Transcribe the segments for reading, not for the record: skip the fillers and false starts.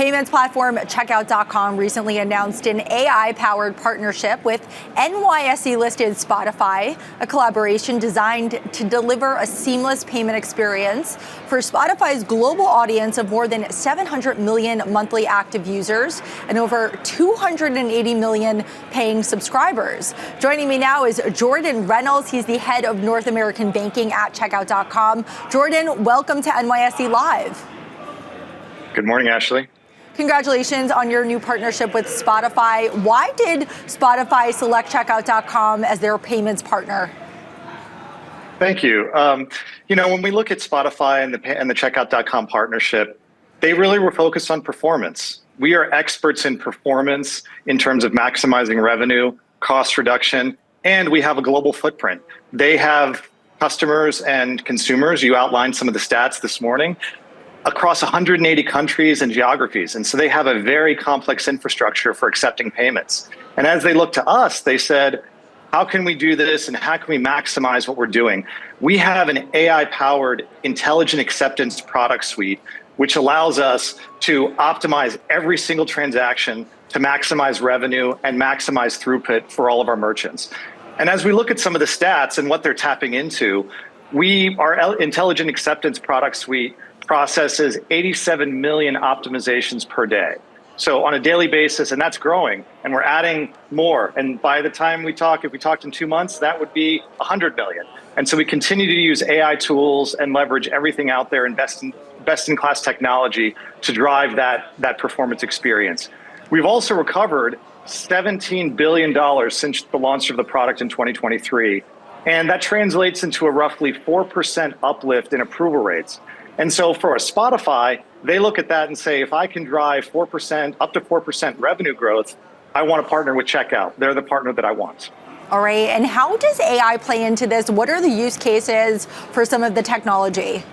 Payments platform Checkout.com recently announced an AI-powered partnership with NYSE-listed Spotify, a collaboration designed to deliver a seamless payment experience for Spotify's global audience of more than 700 million monthly active users and over 280 million paying subscribers. Joining me now is Jordan Reynolds. He's the head of North American banking at Checkout.com. Jordan, welcome to NYSE Live. Good morning, Ashley. Congratulations on your new partnership with Spotify. Why did Spotify select Checkout.com as their payments partner? Thank you. When we look at Spotify and the Checkout.com partnership, they really were focused on performance. We are experts in performance in terms of maximizing revenue, cost reduction, and we have a global footprint. They have customers and consumers. You outlined some of the stats this morning, across 180 countries and geographies. And so they have a very complex infrastructure for accepting payments. And as they look to us, they said, how can we do this and how can we maximize what we're doing? We have an AI-powered intelligent acceptance product suite, which allows us to optimize every single transaction to maximize revenue and maximize throughput for all of our merchants. And as we look at some of the stats and what they're tapping into, our intelligent acceptance product suite processes 87 million optimizations per day. So on a daily basis, and that's growing, and we're adding more. And by the time we talk, if we talked in 2 months, that would be 100 million. And so we continue to use AI tools and leverage everything out there and best-in-class technology to drive that performance experience. We've also recovered $17 billion since the launch of the product in 2023. And that translates into a roughly 4% uplift in approval rates. And so for a Spotify, they look at that and say, if I can drive 4%, up to 4% revenue growth, I want to partner with Checkout. They're the partner that I want. All right. And how does AI play into this? What are the use cases for some of the technology?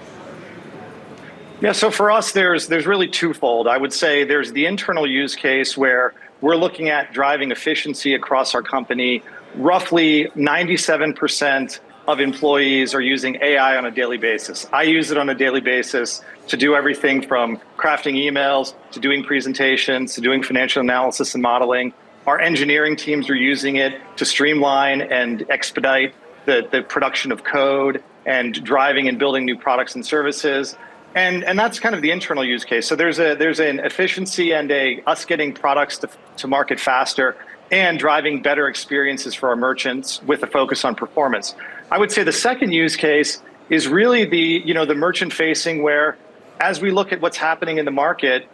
Yeah, so for us, there's really twofold. I would say there's the internal use case where we're looking at driving efficiency across our company. Roughly 97% of employees are using AI on a daily basis. I use it on a daily basis to do everything from crafting emails, to doing presentations, to doing financial analysis and modeling. Our engineering teams are using it to streamline and expedite the production of code and driving and building new products and services. And that's kind of the internal use case. So there's an efficiency and us getting products to market faster and driving better experiences for our merchants with a focus on performance. I would say the second use case is really the merchant facing, where as we look at what's happening in the market,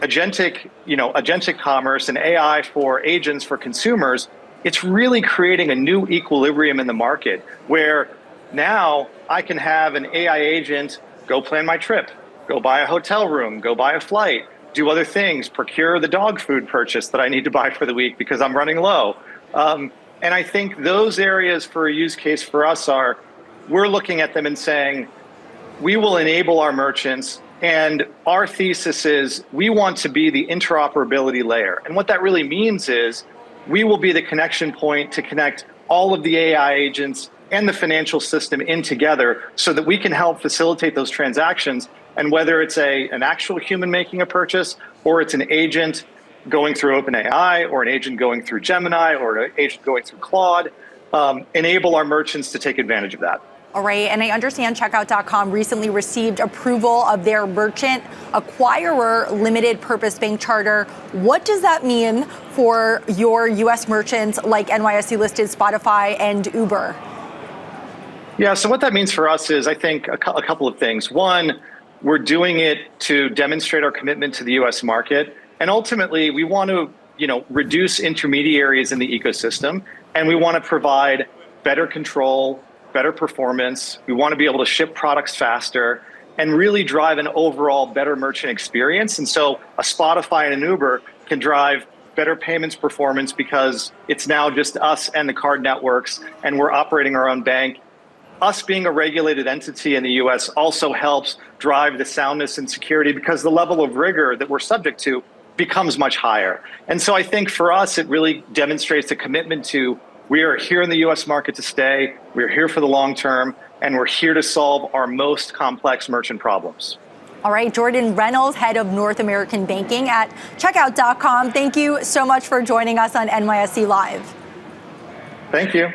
agentic commerce and AI for agents for consumers, it's really creating a new equilibrium in the market where now I can have an AI agent go plan my trip, go buy a hotel room, go buy a flight, do other things, procure the dog food purchase that I need to buy for the week because I'm running low. And I think those areas for a use case for us we're looking at them and saying, we will enable our merchants, and our thesis is we want to be the interoperability layer. And what that really means is we will be the connection point to connect all of the AI agents and the financial system in together so that we can help facilitate those transactions. And whether it's an actual human making a purchase, or it's an agent going through OpenAI, or an agent going through Gemini, or an agent going through Claude, enable our merchants to take advantage of that. All right, and I understand Checkout.com recently received approval of their merchant acquirer limited purpose bank charter. What does that mean for your US merchants like NYSE listed Spotify and Uber? Yeah, so what that means for us is, I think, a couple of things. One, we're doing it to demonstrate our commitment to the US market. And ultimately, we want to, reduce intermediaries in the ecosystem, and we want to provide better control, better performance. We want to be able to ship products faster and really drive an overall better merchant experience. And so a Spotify and an Uber can drive better payments performance because it's now just us and the card networks, and we're operating our own bank. Us being a regulated entity in the US also helps drive the soundness and security because the level of rigor that we're subject to becomes much higher. And so I think for us, it really demonstrates a commitment to, we are here in the US market to stay, we're here for the long term, and we're here to solve our most complex merchant problems. All right, Jordan Reynolds, head of North American Banking at Checkout.com. Thank you so much for joining us on NYSE Live. Thank you.